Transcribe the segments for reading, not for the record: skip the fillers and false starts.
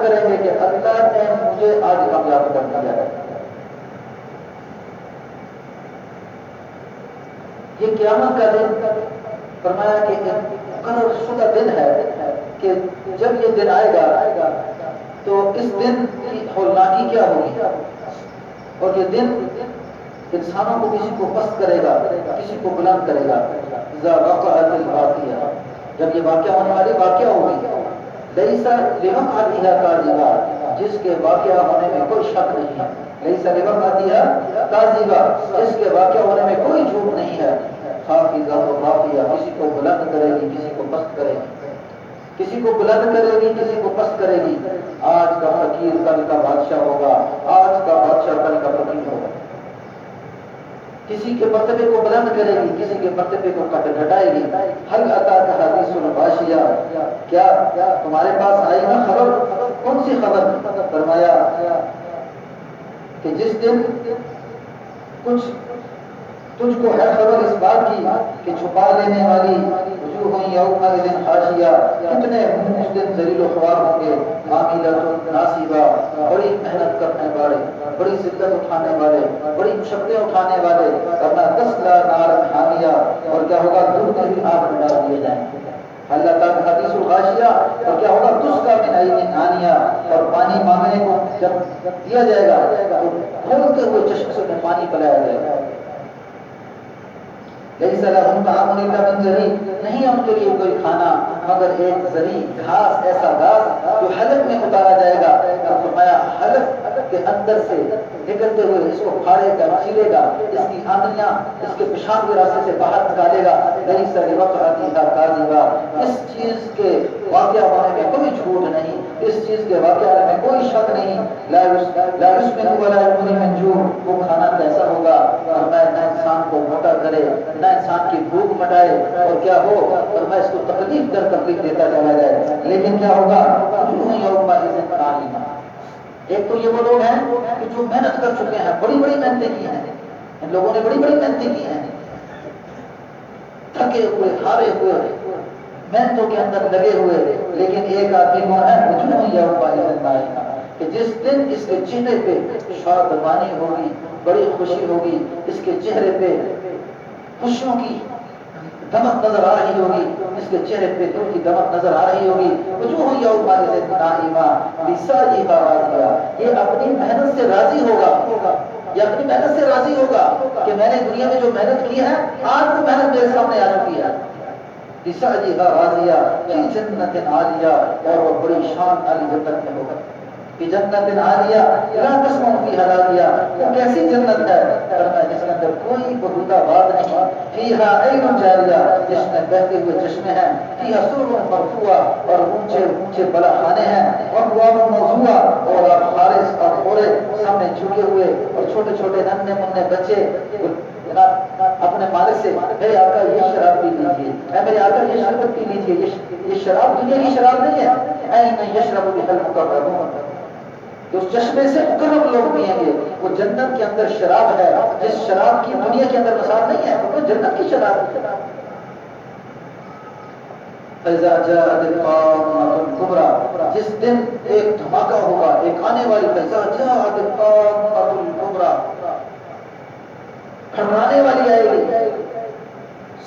کریں گے کہ اللہ نے مجھے آج کامیاب کر دیا ہے. یہ قیامت کا دن فرمایا کہ ایک مقرر شدہ دن ہے کہ جب یہ دن آئے گا تو اس دن کی ہولناکی کیا ہوگی. اور یہ دن انسانوں کو کسی کو پست کرے گا, کسی کو بلند کرے گا. اذا وقعت الواقعہ, جب یہ واقعہ ہونے والی واقعہ ہوگی. لیس لوقعتها کاذبہ, جس کے واقعہ ہونے میں کوئی شک نہیں ہے. لیس لوقعتها کاذبہ, جس کے واقعہ ہونے میں کوئی جھوٹ نہیں ہے. خافضہ و رافعہ, کسی کو بلند کرے گی, کسی کو پست کرے گی, کسی کو بلند کرے گی, کسی کو پست کرے گی. آج کا فقیر کل کا بادشاہ ہوگا, آج کا بادشاہ کل کا فقیر ہوگا. کسی کے مرتبے کو بلند کرے گی, کسی کے مرتبے کو گھٹائے گی. حل اتاک حدیث الغاشیہ, کیا تمہارے پاس آئی نا خبر؟ کون سی خبر؟ فرمایا کہ جس دن کچھ تجھ کو ہے خبر اس بات کی کہ چھپا لینے والی وجوہ یومئذ خاشیہ, کتنے اس دن ذلیل و خوار ہوں گے. عاملۃ ناصبہ, بڑی محنت کرنے والے, بڑی شدت اٹھانے والے, بڑی مشقتیں اٹھانے والے. ورنہ تسلا نارا حامیہ, اور کیا ہوگا, دودھ کی آگ میں ڈال دیے جائیں گے. اللہ تعالیٰ حدیث الغاشیہ, اور کیا ہوگا, تس کا من عین آنیہ, اور پانی مانگنے کو جب دیا جائے گا تو کھولتے ہوئے چشمے سے پانی پلایا جائے گا. لیس لہم طعام الا من ضریع, نہیں ان کے لیے کوئی کھانا مگر ایک ضریع گھاس, ایسا گھاس جو حلق میں اتارا جائے گا. تو فرمایا حلق کے اندر سے نکلتے ہوئے اس کو پھاڑے گا, چھیلے گا, اس کی آنتیاں اس کے پیشاب کے راستے سے باہر نکالے گا. لیس لوقعتها کاذبہ, اس چیز کے واقعہ ہونے میں کوئی جھوٹ نہیں, اس چیز کے واقعہ ہونے میں کوئی شک نہیں. لا یسمن ولا یغنی من جوع, وہ کھانا کیسا ہوگا, اور میں نہ انسان کو موٹا کرے, نہ انسان کی بھوک مٹائے, اور کیا ہو, اور میں اس کو تکلیف در تکلیف دیتا چلا جائے. لیکن کیا ہوگا, وجوہ یومئذ ناعمہ, ایک تو یہ وہ لوگ ہیں کہ جو محنت کر چکے ہیں, بڑی بڑی محنتیں کی ہیں, ان لوگوں نے بڑی بڑی محنتیں کی ہیں, تھکے ہوئے, ہارے ہوئے, محنتوں کے اندر لگے ہوئے. لیکن ایک آدمی وہ ہے وجوہ یومئذ ناعمہ, کہ جس دن اس کے چہرے پہ شادمانی ہوگی, بڑی خوشی ہوگی, اس کے چہرے پہ خوشیوں کی دمک نظر آ رہی ہوگی, اس کے چہرے پہ دل کی دمک نظر آ رہی ہوگی. وجوہ یومئذ ناعمہ بسعیھا راضیہ, یہ اپنی محنت سے راضی ہوگا, یہ اپنی محنت سے راضی ہوگا کہ میں نے دنیا میں جو محنت کی ہے آج وہ محنت میرے سامنے آ چکی ہے. بسعیھا راضیہ فی جنت عالیہ, اور وہ بڑی شان والی جنت میں ہوگا. فی جنت عالیہ لا تسمع فیہا لاغیہ, وہ کیسی جنت ہے, جس کے اندر کوئی بہودہ بات نہیں. فیہا عین جاریہ, جس میں بہتے ہوئے چشمے ہیں. فیہا سرر مرفوعہ, اور اونچے اونچے بلا خانے ہیں. واکواب موضوعہ, اور حارس اور گھوڑے سامنے جھکے ہوئے, اور چھوٹے چھوٹے ننھے منھے بچے اپنے مالک سے, میرے آقا یہ شراب پی لیجیے, میرے آقا یہ شربت پی لیجیے, یہ شراب دنیا کی شراب نہیں ہے. این یشرب بها المقربون, جو چشمے سے مقرب لوگ پیئیں گے. وہ جنت کے اندر شراب ہے جس شراب کی دنیا کے اندر مثال نہیں ہے, وہ جنت کی شراب ہے. فَإِذَا جَاءَتِ الطَّامَّةُ الْكُبْرىٰ, جس دن ایک دھماکہ ہوگا, ایک آنے والی, فَإِذَا جَاءَتِ الطَّامَّةُ الْكُبْرىٰ, کھڑکانے والی آئے گی,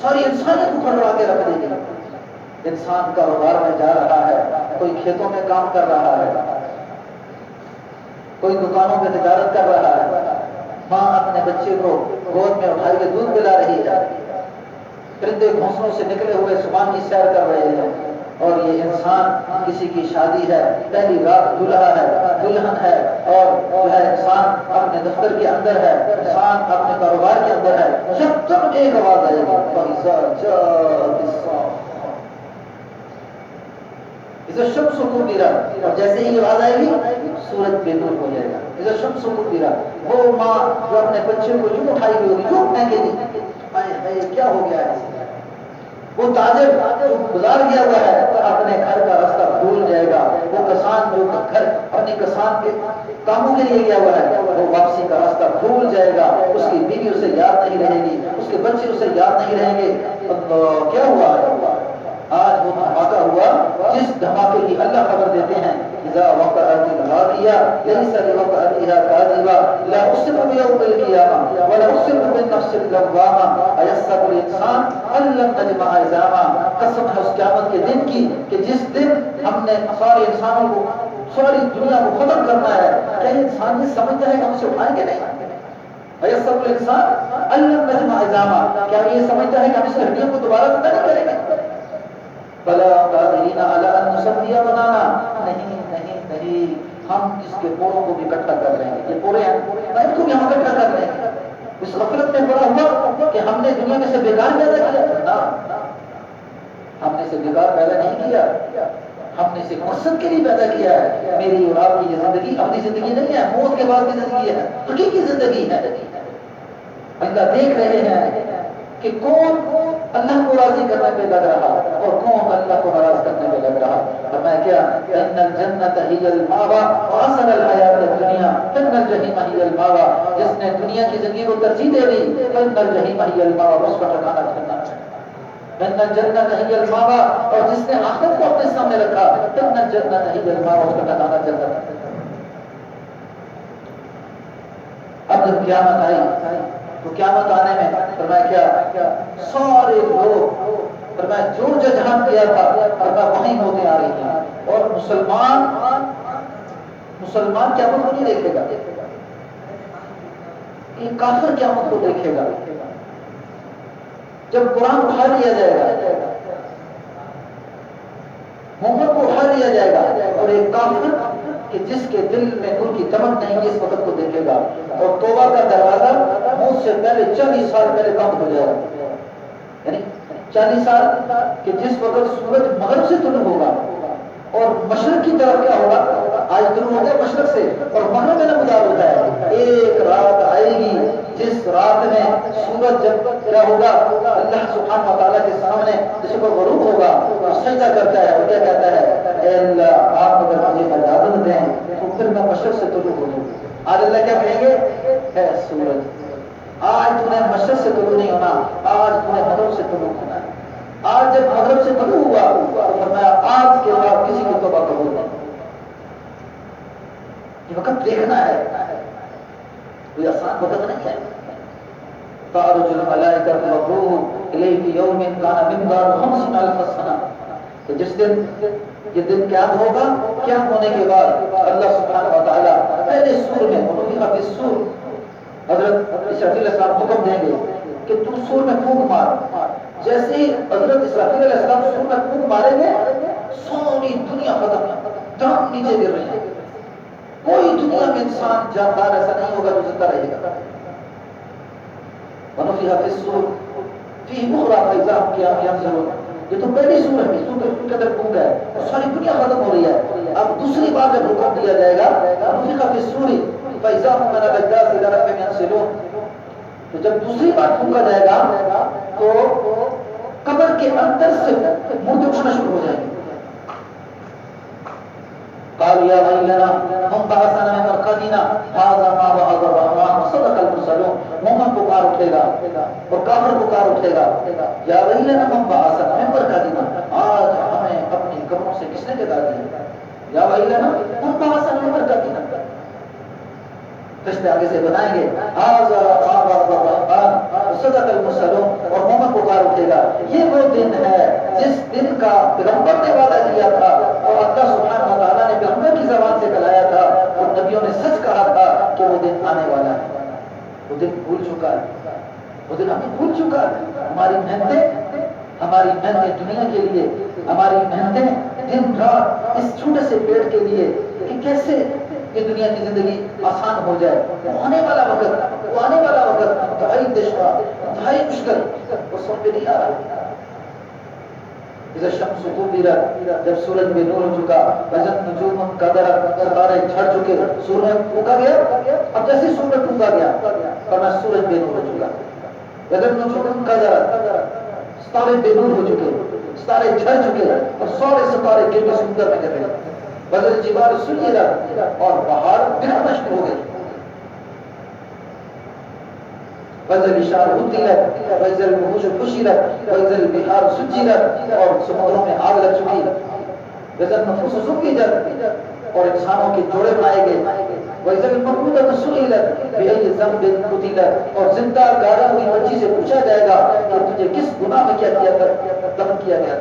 ساری انسانیت کو کھڑکا کے رکھ دے گی. انسان کاروبار میں جا رہا ہے, کوئی کھیتوں میں کام کر رہا ہے, کوئی دکانوں میں تجارت کر رہا ہے, ماں اپنے بچے کو گود میں اٹھائی کے دودھ پلا رہی ہے, پرندے گھونسلوں سے نکلے ہوئے صبح کی سیر کر رہے ہیں. اور یہ انسان کسی کی شادی ہے, پہلی رات دلہا ہے, دلہن ہے, اور جو ہے انسان اپنے دفتر کے اندر ہے, انسان اپنے کاروبار کے اندر ہے. جب تک ایک آواز آئے گی, فَإِذَا جَاءَتِ الصَّاخَّةُ, اذا الشمس كورت, اور جیسے ہی آواز آئے گی سورج بے نور ہو جائے گا. اذا الشمس كورت, وہ ماں جو اپنے بچے کو یوں اٹھائی ہوئی ہوگی, یوں پھینکے گی, کیا ہو گیا ہے. وہ تاجر جو گزار گیا ہوا ہے اپنے گھر کا راستہ بھول جائے گا. وہ کسان جو گھر اپنی کسان کے کاموں کے لیے گیا ہوا ہے, وہ واپسی کا راستہ بھول جائے گا. اس کی بیوی اسے یاد نہیں رہے گی, اس کے بچے اسے یاد نہیں رہیں گے. اللہ, کیا ہوا ہے, آج وہ دھماکہ ہوا ہوا جس دھماکے کی اللہ خبر دیتے ہیں اذا وقعت الواقعہ ليس لوقعتها كاذبہ لا اقسم بيوم القیامہ ولا اقسم بالنفس اللوامہ ایحسب الانسان ان لن نجمع عظاما. قسم ہے اس قیامت کے دن کی کہ جس دن ہم نے سارے انسانوں کو ساری دنیا کو ختم کرنا ہے. کیا انسان یہ سمجھتا ہے کہ ہم اسے اٹھائیں گے نہیں؟ ایحسب الانسان ان لن نجمع عظاما. کیا یہ سمجھتا ہے کہ ہم اس ہڈیوں کو دوبارہ زندہ نہیں کریں گے؟ بلا قادرین علی ان نسوی بنانا. نہیں ہم اس کے پوروں کو بھی اکٹھا کر لیں گے. یہ پورے ہیں ان کو بھی ہم اکٹھا کر لیں گے. اس غفلت میں پڑا ہوا کہ ہم نے دنیا میں سے بیکار پیدا کیا. نہ ہم نے اسے بیکار پیدا نہیں کیا. ہم نے اسے مقصد کے لیے پیدا کیا ہے. میری اور آپ کی یہ زندگی اپنی زندگی نہیں ہے، موت کے بعد کی زندگی ہے، حقیقی زندگی ہے. اللہ دیکھ رہے ہیں کہ کون اللہ کو راضی کرنے پہ لگ رہا اور کون اللہ کو ناراض کرنے پہ لگ رہا. اور میں کیا ان الجنت ہی الماوا واصل الحیات الدنیا ان الجحیم ہی الماوا. جس نے دنیا کی زندگی کو ترجیح دے دی ان الجحیم ہی الماوا، اس کا ٹھکانہ جہنم ہے. ان الجنت ہی الماوا، اور جس نے آخرت کو اپنے سامنے رکھا ان الجنت ہی الماوا، اس کا ٹھکانہ جنت ہے. اب جب قیامت آئی تو قیامت آنے میں فرمایا کیا سارے لوگ فرمایا جو جہاں کیا تھا فرمایا وہیں موتیں آ رہی ہیں. اور مسلمان قیامت کو نہیں دیکھے گا، یہ کافر قیامت کو دیکھے گا. جب قرآن اٹھا لیا جائے گا، محمد کو اٹھا لیا جائے گا، اور ایک کافر کہ جس کے دل میں نور کی چمک نہیں ہے اس وقت کو دیکھے گا. اور توبہ کا دروازہ موت سے پہلے 40 سال پہلے بند ہو جائے گا. یعنی 40 سال کہ جس وقت سورج مغرب سے طلوع ہوگا اور مشرق کی طرف کیا ہوگا، آج طلوع ہو گیا مشرق سے اور مغرب میں نمودار ہوتا ہے. ایک رات آئے گی جس رات میں سورج جب کیا ہوگا اللہ سبحانہ و تعالیٰ کے سامنے جس کو غروب ہوگا وہ سجدہ کرتا ہے اور کیا کہتا ہے اے اللہ آپ اگر مجھے اجازت دیں تو پھر میں مشرق سے طلوع ہو جاؤں. آج اللہ کیا کہیں گے، اے سورج آج تو نے مشرق سے طلوع نہیں ہونا، آج تو نے مغرب سے طلوع ہونا ہے. آج جب مغرب سے طلوع ہوا تو فرمایا آج کے بعد کسی کی توبہ قبول نہیں. یہ وقت دیکھنا ہے، کوئی آسان وقت نہیں ہے. تعرج الملائکۃ والروح الیہ فی یوم کان مقدارہ 50,000 سنہ. کہ جس دن یہ دن قیام ہوگا، قیام ہونے کے بعد اللہ سبحانہ و تعالیٰ پہلے سور میں ونفخ فی الصور، حضرت اسرافیل علیہ السلام حکم دیں گے کہ تو سور میں پھونک مار. جیسے ہی حضرت اسرافیل علیہ السلام سور میں پھونک ماریں گے ساری دنیا ختم، جان نیچے گر رہی ہے. کوئی دنیا میں انسان جاندار ایسا نہیں ہوگا جو زندہ رہے گا. ونفخ فی الصور فیہ اخری فاذا ھم قیام ینظرون. یہ تو پہلی سور ہے، سور کے اندر پھونک ہے ساری دنیا ختم ہو رہی ہے. اب دوسری بار جب حکم دیا جائے گا ونفخ فی الصور فاذا ھم من الاجداث الى ربهم ينسلون. تو جب دوسری بار پھونکا جائے گا تو قبر کے اندر سے مردے اٹھنا شروع ہو جائیں گے. قالوا يا ويلنا من بعثنا من مرقدنا هذا ما وعد الرحمن وصدق المرسلون. مومن پکار اٹھے گا اور کافر پکار اٹھے گا، یا ویلنا من بعثنا من مرقدنا، آج ہمیں اپنی قبروں سے کس نے جگا دیا. یا ویلنا من بعثنا من مرقدنا. رشتے آگے سے بنائیں گے هذا ما وعد الرحمن وصدق المرسلون. اور مومن پکار اٹھے گا. یہ وہ دن ہے جس دن کا پیغمبر نے وعدہ کیا تھا اور اللہ سبحانہ و تعالیٰ نے پیغمبر کی زبان سے کہلایا تھا اور نبیوں نے سچ کہا تھا کہ وہ دن آنے والا ہے. وہ دن بھول چکا ہے، وہ دن ہمیں بھول چکا ہے. ہماری محنتیں دنیا کے لیے، ہماری محنتیں دن رات اس چھوٹے سے پیٹ کے لیے کہ کیسے یہ دنیا کی زندگی آسان ہو جائے. وہ آنے والا وقت انتہائی دشوار، انتہائی مشکل، وہ سب پہ نہیں آ رہا. اذا الشمس كورت، جب سورج میں نور ہو چکا، وإذا النجوم انكدرت، ستارے جھڑ چکے، سورج پھونکا گیا. اب جیسے سورج پھونکا گیا ورنہ سورج بے نور ہو چکا. وإذا النجوم انكدرت، ستارے بے نور ہو چکے، ستارے جھڑ چکے اور سارے ستارے گر کے سمندر میں گر گئے. وإذا الجبال سيرت، اور پہاڑ بکھرنا شروع ہو گئے. وَإِذَا الْإِشَارُ عُطِّلَتْ وَإِذَا الْوُحُوشُ حُشِرَتْ وَإِذَا الْبِحَارُ سُجِّرَتْ اور سمندروں میں آگ لگ چکی. وَإِذَا النُّفُوسُ زُوِّجَتْ اور انسانوں کے جوڑے بنائے گئے. وَإِذَا الْمَوْءُودَةُ سُئِلَتْ بِأَيِّ ذَنبٍ قُتِلَتْ اور زندہ گاڑی ہوئی بچی سے پوچھا جائے گا کہ تجھے کس گناہ میں کیا کیا دفن کیا گیا.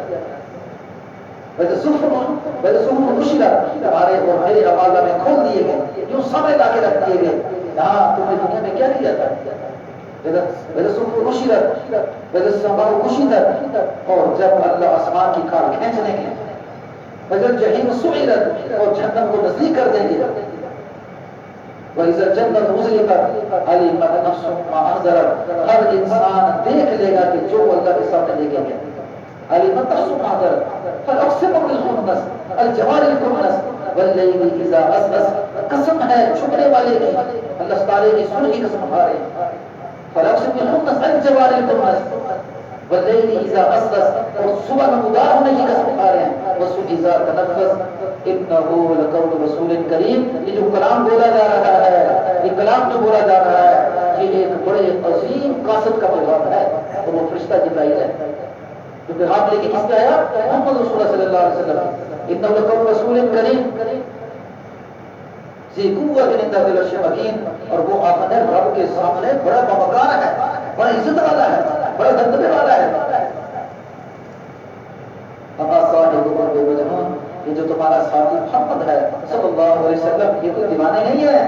وَإِذَا الصُّحُفُ نُشِرَتْ تمہارے اور میرے اعمال میں کھول دیے گئے, یوں سامنے لا کے رکھ دیے گئے. یہاں تم نے دنیا میں کیا کیا تھا. وَإِذَا الصُّحُفُ نُشِرَتْ وَإِذَا السَّمَاءُ كُشِطَتْ اور جب اللہ آسمان کی کھال کھینچ لیں گے. وَإِذَا الْجَحِيمُ سُعِرَتْ اور جہنم کو نزدیک کر دیں گے. وَإِذَا الْجَنَّةُ أُزْلِفَتْ عَلِمَتْ نَفْسٌ مَّا أَحْضَرَتْ ہر انسان دیکھ لے گا کہ جو اللہ کے سامنے لے کے گیا. عَلِمَتْ نَفْسٌ مَّا أَحْضَرَتْ فَأُقْسِمُ بِالْخُنَّسِ الْجَوَارِ الْكُنَّسِ وَاللَّيْلِ إِذَا عَسْعَسَ قسم ہے چھپنے والے کی, اللہ تعالیٰ کی سر کی قسم کھا رہے ہیں. فَأُقْسِمُ بِالْخُنَّسِ الْجَوَارِ الْكُنَّسِ وَاللَّيْلِ إِذَا عَسْعَسَ اور صبح میں مدار ہونے کی قسم کھا رہے ہیں. وَالصُّبْحِ إِذَا تَنَفَّسَ إِنَّهُ لَقَوْلُ رَسُولٍ كَرِيمٍ یہ جو کلام بولا جا رہا ہے, یہ کلام جو بولا جا رہا ہے, یہ ایک بڑے عظیم قاصد کا پیغام ہے اور وہ فرشتہ جبرائیل ہے جو پیغام لے کے کس پہ آیا, محمد رسول اللہ صلی اللہ علیہ وسلم. إِنَّهُ لَقَوْلُ رَسُولٍ كَرِيمٍ ذی قوت عند ذی العرش مکین اور وہ آخر رب کے سامنے بڑا بمکان ہے, بڑا عزت والا ہے, بڑا دبدبے والا ہے. اما صاحبکم بمجنون یہ جو تمہارا ساتھی محمد ہے صلی اللہ علیہ وسلم یہ کوئی دیوانے نہیں ہے.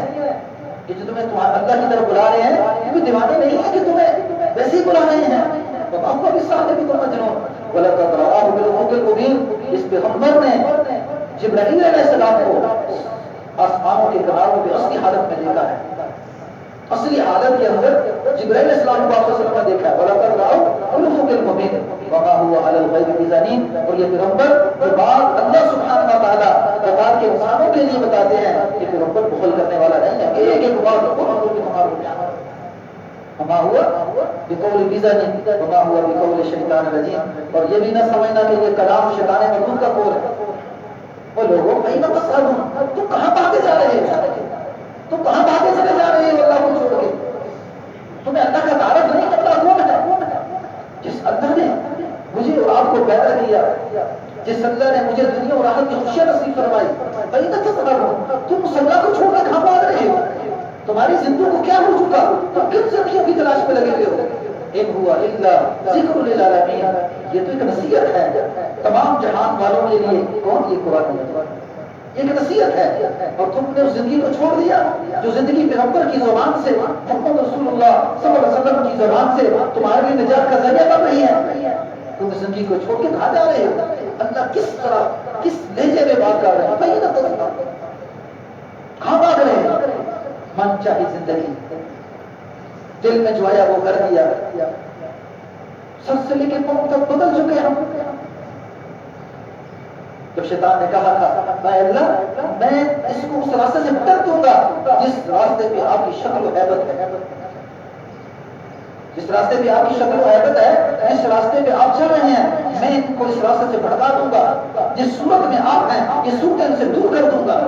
یہ جو تمہیں اللہ کی طرف بلا رہے ہیں یہ کوئی دیوانے نہیں ہے کہ تمہیں ویسے ہی بلا رہے ہیں. وَمَا بِصَاحِبِكُم مَجْنُونٍ وَلَقَدْ رَآهُ بِالْأُفُقِ الْمُبِينِ اس پیغمبر نے جبرائیل علیہ السلام کو آسمانوں کے کناروں پہ اصلی حالت میں دیکھا ہے. اصلی حالت کے اندر جبرائیل علیہ السلام کو آپ صلی اللہ علیہ وسلم نے دیکھا ہے. وَلَقَدْ رَآهُ بِالْأُفُقِ الْمُبِينِ وَمَا هُوَ عَلَى الْغَيْبِ بِضَنِينٍ اور یہ پیغمبر جو بات اللہ سبحانہ و تعالیٰ بتا کے انسانوں کے لیے بتاتے ہیں, یہ پیغمبر بخل کرنے والا نہیں ہے. ایک ایک بات کو ہم لوگ ہمارا وما ہوا بقول بزن وما ہوا بقول شیطان رجیم اور یہ بھی نہ سمجھنا کہ یہ کلام شیطان مردود کا قول ہے. وہ لوگوں فین تصحبون تم کہاں بھاگے جا رہے ہو, تم کہاں بھاگے چلے جا رہے ہو اللہ کو چھوڑ کے. تمہیں اللہ کا تعارف نہیں کرتا کون ہے. جس اللہ نے مجھے اور آپ کو پیدا کیا, جس اللہ نے مجھے دنیا اور آخرت کی خوشیاں نصیب فرمائی, فین تصحبون تم اس اللہ کو چھوڑ کر کہاں بھاگ رہے ہو. تمہاری زندگی کو کیا ہو چکا, تم کن زندگیوں کی تلاش میں لگے ہوئے ہو. ان ہوا الا ذکر للعالمین یہ تو ایک نصیحت ہے تمام جہان والوں کے لیے. کون یہ قرآن ہے, یہ ایک نصیحت ہے. اور تم نے اس زندگی کو چھوڑ دیا جو زندگی پیغمبر کی زبان سے محمد رسول اللہ صلی اللہ علیہ وسلم کی زبان سے تمہارے لیے نجات کا ذریعہ بن رہی ہے. تم اس زندگی کو چھوڑ کے کہاں جا رہے ہو. اللہ کس طرح کس لہجے میں بات کر رہے ہیں, کہاں بھاگ رہے ہیں. من چاہی زندگی دل میں جو آیا وہ کر دیا, سب سے لے کے پاؤں تک بدل چکے ہم. جب شیطان نے کہا تھا اے اللہ میں اس کو اس راستے سے پکڑ دوں گا جس راستے پہ آپ کی شکل و حیبت ہے, جس راستے پہ آپ کی شکل و حیبت ہے, جس راستے پہ آپ چل رہے ہیں میں ان کو اس راستے سے بھٹکا دوں گا. جس صورت میں آپ ہیں یہ صورتیں ان سے دور کر دوں گا.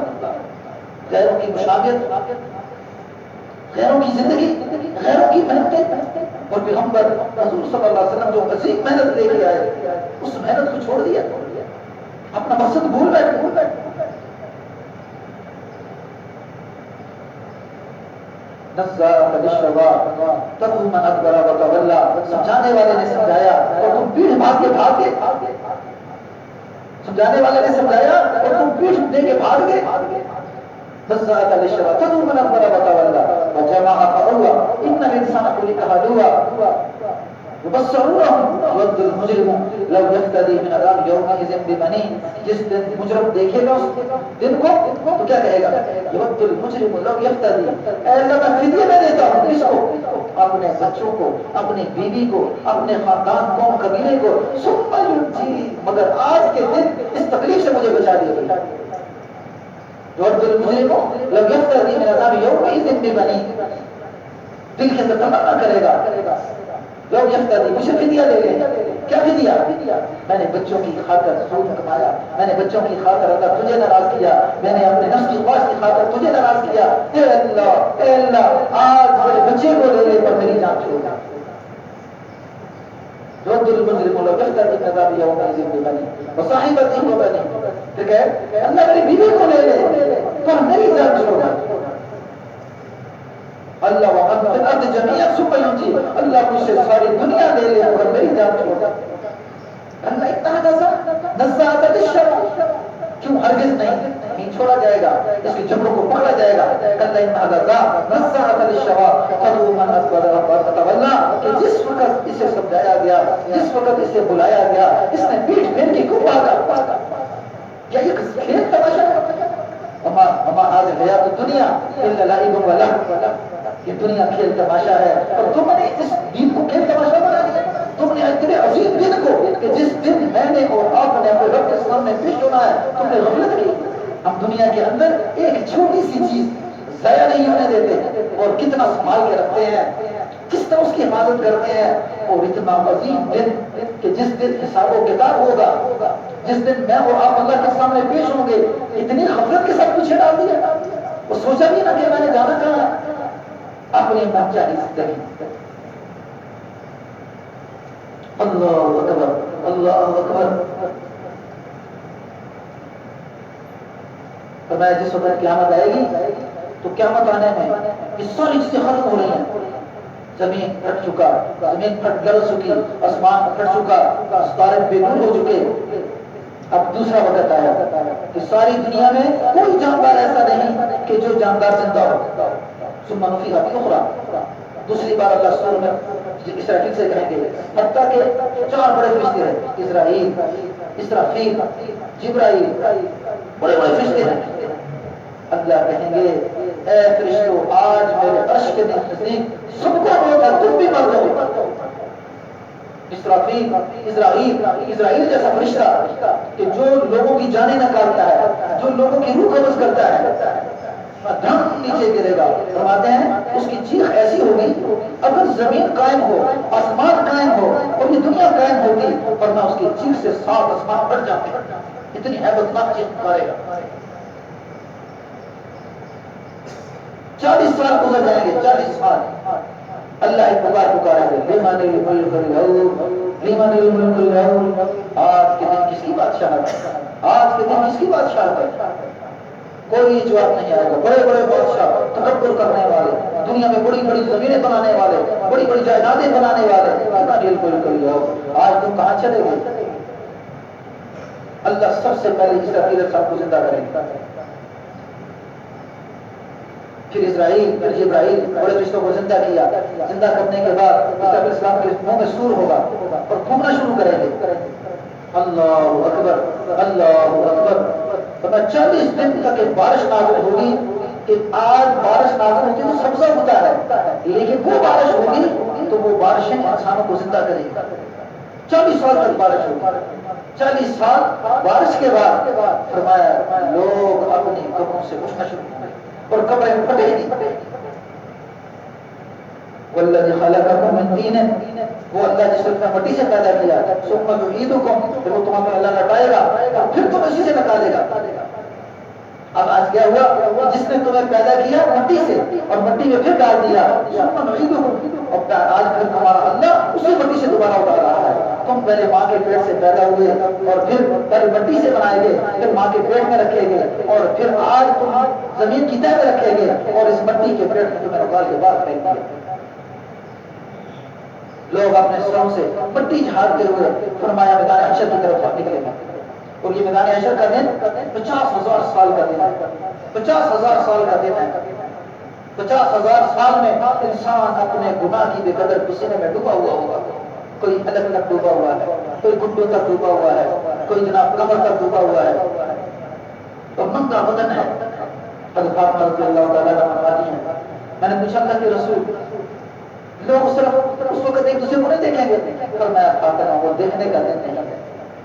غیروں کی مشابہت, غیروں کی زندگی, غیروں کی محنتیں, اور پیغمبر حضور صلی اللہ علیہ وسلم جو عظیم محنت لے کے آئے اس محنت کو چھوڑ دیا, اپنا مقصد بھول بیٹھے. سمجھانے والے نے سمجھایا اور تم پیٹھ بھاگ کے بھاگ گئے. سمجھانے والے نے سمجھایا اور تم پیٹھ دے کے بھاگ گئے. نزاعت للشوا تدعو من أدبر وتولى وجمع فأوعى إن الإنسان خلق هلوعا يبصرونهم يود المجرم لو يفتدي من عذاب يومئذ ببنيه. جس دن مجرم دیکھے گا اس دن کو تو کیا کہے گا, يود المجرم لو يفتدي اے اللہ میں فدیہ میں دیتا ہوں اس کو, اپنے بچوں کو, اپنی بیوی کو, اپنے خاندان قوم قبیلے کو, ثم ينجي مگر آج کے دن اس تکلیف سے مجھے بچا دیا. يود المجرم لو يفتدي من عذاب يومئذ ببنيه دل کے اندر تمنا کرے گا لو يفتدي مجھے فدیہ لے لے, کیا فدیہ؟ میں نے بچوں کی خاطر سود کمایا، میں نے بچوں کی خاطر اللہ تجھے ناراض کیا، میں نے اپنے نفس کی خواہش کی خاطر تجھے ناراض کیا، اے اللہ آج میرے بچے کو لے لے پر میری جان چھوڑ دے۔ رد المجرم لو يفتر بكذاب يومئذ ببني وصاحبته وبنيه، ٹھیک ہے اللہ میری بیوی کو لے لے پر میری جان چھوڑ دے۔ اللہ ومن فی الارض جميعا ثم ينجيه، اللہ مجھ سے ساری دنیا لے لے پر میری جان چھوڑ دے۔ اللہ اتنا نزاعت للشوى، کیوں ہرگز نہیں چھوڑا جائے گا، اس کی جبروں کو پکڑا جائے گا۔ اللہ نزاعت للشوى خذوا من اسبر وتولى، کہ جس وقت اسے سمجھایا گیا، جس وقت اسے بلایا گیا، اس نے پیٹ پھیر کے کیوں بھاگا؟ کیا یہ کھیل تماشا ہے؟ وما هذه الحیات الدنیا الا لعب ولهو، یہ دنیا کھیل تماشا ہے اور تم نے اس دین کو کھیل تماشا بنا دیا۔ تم نے اتنے عظیم دن کو کہ جس دن میں نے اور آپ نے اپنے رب کے سامنے پیش ہونا ہے، تم نے غفلت کی۔ ہم دنیا کے اندر ایک چھوٹی سی چیز ضائع نہیں ہونے دیتے اور کتنا سنبھال کے رکھتے ہیں، کس طرح اس کی حفاظت کرتے ہیں، اور اتنا عظیم دن کہ جس دن حساب و کتاب ہوگا، جس دن میں اور آپ اللہ کے سامنے پیش ہوں گے، اتنی غفلت کے ساتھ پیچھے ڈال دیا، وہ سوچا بھی نہ کہ میں نے جانا کہاں ہے، اپنی منچاہی زندگی۔ اللہ اکبر اللہ اکبر۔ فرمایا جس وقت قیامت آئے گی تو قیامت آنے میں یہ ساری چیزیں ختم ہو رہی ہیں، زمین پھٹ چکا، زمین پھٹ گرز چکی، آسمان پھٹ چکا، ستارے بے نور ہو چکے۔ اب دوسرا وقت آیا کہ ساری دنیا میں کوئی جاندار ایسا نہیں کہ جو جاندار زندہ ہو۔ ثم نفخ فی اخری، دوسری بار اللہ سور میں اسرافیل سے کہیں گے، حتیٰ کہ 4 بڑے فرشتے ہیں، اسرائیل، اسرافیل، جبرائیل، بڑے بڑے فرشتے ہیں۔ اللہ کہیں گے اے فرشتوں آج میرے عرش کے نزدیک سب کو موت ہے، تم بھی مر جاؤ۔ اسرافیل اسرائیل جیسا فرشتہ کہ جو لوگوں کی جانیں نکالتا ہے، جو لوگوں کی روح قبض کرتا ہے، دھم نیچے گرے گا۔ فرماتے ہیں اس کی چیخ ایسی ہوگی اگر زمین قائم ہو، آسمان قائم ہو اور یہ دنیا قائم ہوگی، ورنہ اس کی چیخ سے 7 آسمان بڑھ جاتے ہیں، اتنی ہیبتناک چیخ پکارے گا۔ 40 سال گزر جائیں گے، 40 سال اللہ ایک پکارے گا، لمن الملک اليوم لمن الملک اليوم، آج کے دن کس کی بادشاہت ہے، آج کے دن کس کی بادشاہت ہے؟ کوئی جواب نہیں آئے گا۔ بڑے بڑے بادشاہ، تکبر کرنے والے، دنیا میں بڑی بڑی زمینیں بنانے والے، بڑی بڑی جائیدادیں بنانے والے، آج تم کہاں چلے گئے؟ اللہ سب سے پہلے اسرافیل صاحب کو زندہ کریں گے، پھر اسرائیل، پھر جبرائیل، بڑے فرشتوں کو زندہ کیا۔ زندہ کرنے کے بعد اسرافیل صاحب کے منہ میں سور ہوگا اور پھونکنا شروع کریں گے۔ اللہ اکبر اللہ اکبر۔ 40 دن تک ایک بارش نازل ہوگی کہ آج بارش نازل ہوتی تو سبزہ ہوتا ہے، لیکن وہ بارش ہوگی تو وہ بارشیں انسانوں کو زندہ کرے گی۔ 40 سال تک بارش ہوگی۔ 40 سال بارش کے بعد فرمایا لوگ اپنی قبروں سے اٹھنا شروع کریں اور قبریں پھٹے گی۔ والذی خلقکم من طین، وہ اللہ جس نے مٹی سے پیدا کیا، ثم یعیدکم، پھر وہ تمہیں اللہ لوٹائے گا پھر تم اسی سے نکالے گا۔ اب آج کیا ہوا، جس نے تمہیں پیدا کیا مٹی سے اور مٹی میں پھر ڈال دیا، ثم نعیدکم، اور آج پھر تمہارا اللہ اسی مٹی سے دوبارہ اٹھا رہا ہے۔ تم پہلے ماں کے پیٹ سے پیدا ہوئے اور پھر پہلے مٹی سے بنائے گئے، پھر ماں کے پیٹ میں رکھے گئے اور پھر آج تم زمین کی تہ میں رکھے گئے اور اس مٹی کے پیٹ میں تمہیں نکال کے باہر پھینک دیا۔ لوگ اپنے سروں سے مٹی جھاڑتے ہوئے فرمایا میدان حشر کی طرف نکلے گا، اور یہ میدان حشر کا دن 50,000 سال کا دن ہے۔ 50,000 سال کا دن ہے۔ 50,000 سال میں انسان اپنے گناہ کی بے قدر پسینے میں ڈوبا ہوا ہوگا، کوئی حلق تک ڈوبا ہوا ہے، کوئی گھٹنوں تک ڈوبا ہوا ہے، کوئی جناب کمر تک ڈوبا ہوا ہے اور ننگا بدن ہے۔ حضرت فاطمہ رضی اللہ تعالیٰ عنہا فرماتی ہیں میں نے پوچھا اللہ کے رسول لوگ صرف اس وقت ایک دوسرے کو نہیں دیکھیں گے، فرمایا فاطمہ وہ دیکھنے کا دن نہیں ہے،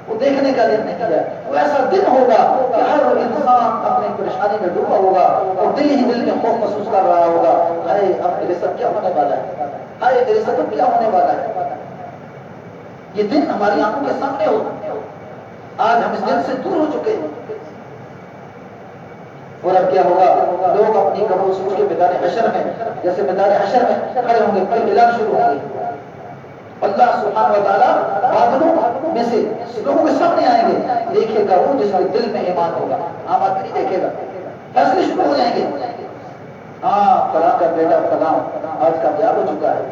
وہ دیکھنے کا دن نہیں ہے، وہ ایسا دن ہوگا کہ ہر انسان اپنی پریشانی میں ڈوبا ہوگا اور دل ہی دل میں خوف محسوس کر رہا ہوگا، ہائے اب میرے ساتھ کیا ہونے والا ہے، ہائے میرے ساتھ کیا ہونے والا ہے۔ یہ دن ہماری آنکھوں کے سامنے ہو، آج ہم اس دن سے دور ہو چکے ہیں۔ اور اب کیا ہوگا، لوگ اپنی قبر سوچ کے میدان حشر میں، جیسے میدان حشر میں کھڑے ہوں گے، پھر اعلان شروع ہوں گے، اللہ سبحانہ و تعالیٰ بادلوں میں سے لوگوں کے سامنے آئیں گے، دیکھے گا وہ جس کے دل میں ایمان ہوگا، عام آدمی نہیں دیکھے گا، فیصلے شروع ہو جائیں گے، ہاں فلاں کا بیٹا فلاں آج کامیاب ہو چکا ہے،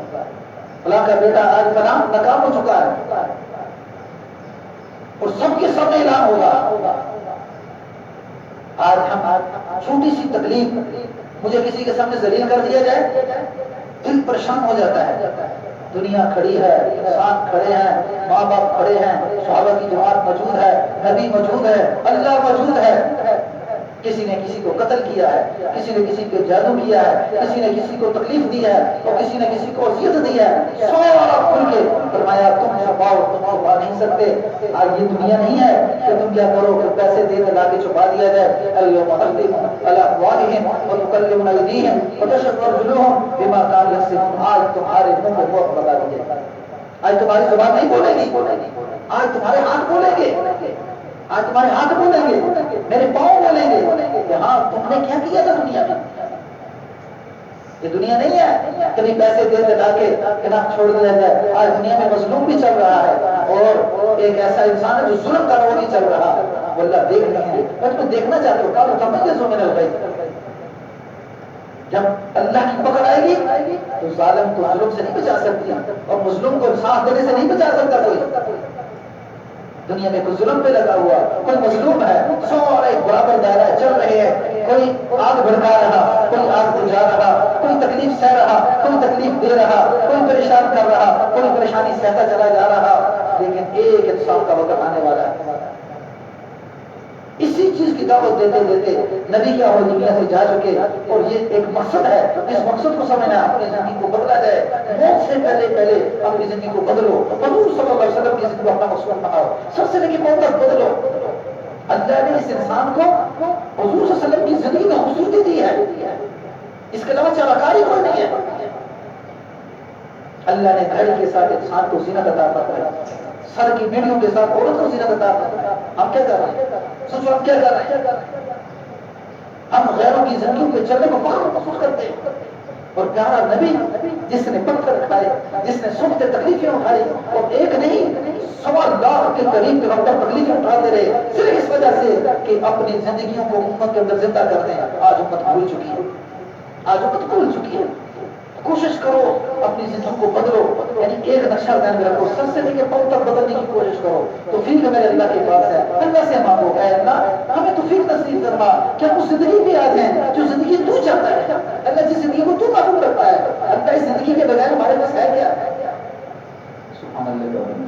فلاں کا بیٹا آج فلاں ناکام ہو چکا ہے، اور سب کے سامنے اعلان ہوگا۔ آج ہم چھوٹی سی تکلیف، مجھے کسی کے سامنے ذلیل کر دیا جائے، دل پریشان ہو جاتا ہے۔ دنیا کھڑی ہے، انسان کھڑے ہیں، ماں باپ کھڑے ہیں، صحابہ کی جماعت موجود ہے، نبی موجود ہے، اللہ موجود ہے، کسی نے کسی کو قتل کیا ہے، کسی نے کسی کو جادو کیا ہے، کسی نے کسی کو تکلیف دی ہے، اور کسی نے کسی کو اذیت دی ہے، سارا کھل کے فرمایا تم چھپاؤ، تم چھپا نہیں سکتے۔ آج یہ دنیا نہیں ہے کہ تم کیا کرو کہ پیسے دے کے لا کے چھپا دیا جائے، اليوم نختم على افواههم وتكلمنا ايديهم وتشهد ارجلهم بما كانوا يكسبون۔ آج تمہارے منہ کو وقت لگا دیا، آج تمہاری زبان نہیں بولے گی، آج تمہارے ہاتھ بولیں گے، آج تمہارے ہاتھ بولیں گے، میرے پاؤں بولیں گے کہ ہاں تم نے کیا کیا تھا دنیا میں۔ یہ دنیا نہیں ہے کبھی پیسے دے دے لا کے جناب چھوڑ دیا جائے۔ آج دنیا میں مظلوم بھی چل رہا ہے، اور ایک ایسا انسان ہے جو ظلم کا وہ بھی چل رہا ہے، وہ اللہ دیکھ رہے ہیں۔ میں تمہیں دیکھنا چاہتا ہوں، کہا تم من الغیب، جب اللہ کی پکڑ آئے گی تو ظالم کو ظلم سے نہیں بچا سکتی، اور مظلوم کو انصاف دینے سے نہیں بچا سکتا کوئی۔ دنیا میں کوئی ظلم پہ لگا ہوا، کوئی مظلوم ہے، سارا ایک برابر دائرہ چل رہے ہیں، کوئی آگ بھڑکا رہا، کوئی آگ بجھا رہا، کوئی تکلیف سہ رہا، کوئی تکلیف دے رہا، کوئی پریشان کر رہا، کوئی پریشانی سہتا چلا جا رہا، لیکن ایک انسان کا وقت آنے والا ہے، اسی چیز کی دعوت دیتے دیتے نبی کیا ہو دنیا سے جا چکے، اور یہ ایک مقصد ہے، اس مقصد کو سمجھنا، اپنی زندگی کو بدلا جائے، موت سے پہلے پہلے اپنی زندگی کو بدلو، حضور صلی اللہ علیہ وسلم کی زندگی کو اپنا مقصد بناؤ، سب سے لے کے موت تک بدلو۔ اللہ نے اس انسان کو حضور صلی اللہ علیہ وسلم کی زندگی میں خوبصورتی دی ہے، اس کے علاوہ چالاکاری کوئی نہیں ہے۔ اللہ نے گھڑی کے ساتھ انسان کو زینت عطا فرمائی، سر کی میڑیوں کے ساتھ عورت کو زینت عطا فرمائی۔ ہم کیا کر رہے ہیں؟ سوچو ہم کیا کر رہے ہیں؟ ہم غیروں کی زندگیوں پہ چلنے کو فخر محسوس کرتے ہیں، اور پیارا نبی جس نے پتھر کھائے، جس نے سخت تکلیفیں اٹھائی، اور ایک نہیں 1.25 کے قریب پیغمبر تکلیفیں اٹھاتے رہے، صرف اس وجہ سے کہ اپنی زندگیوں کو امت کے اندر زندہ کرتے ہیں۔ آج امت بھول چکی ہے، آج امت بھول چکی ہے۔ کوشش کرو اپنی زندگی کو بدلو، یعنی ایک نقشہ ذہن میں رکھو، سر سے لے کے پاؤں تک بدلنے کی کوشش کرو۔ توفیق میرے اللہ کے پاس ہے، اللہ سے مانگو، اے اللہ ہمیں توفیق نصیب فرما کہ ہم اس زندگی پہ آ جائیں جو زندگی تو چاہتا ہے، اللہ جس زندگی کو تو قبول رکھتا ہے۔ اللہ اس زندگی کے بغیر ہمارے پاس ہے کیا؟ سبحان اللہ۔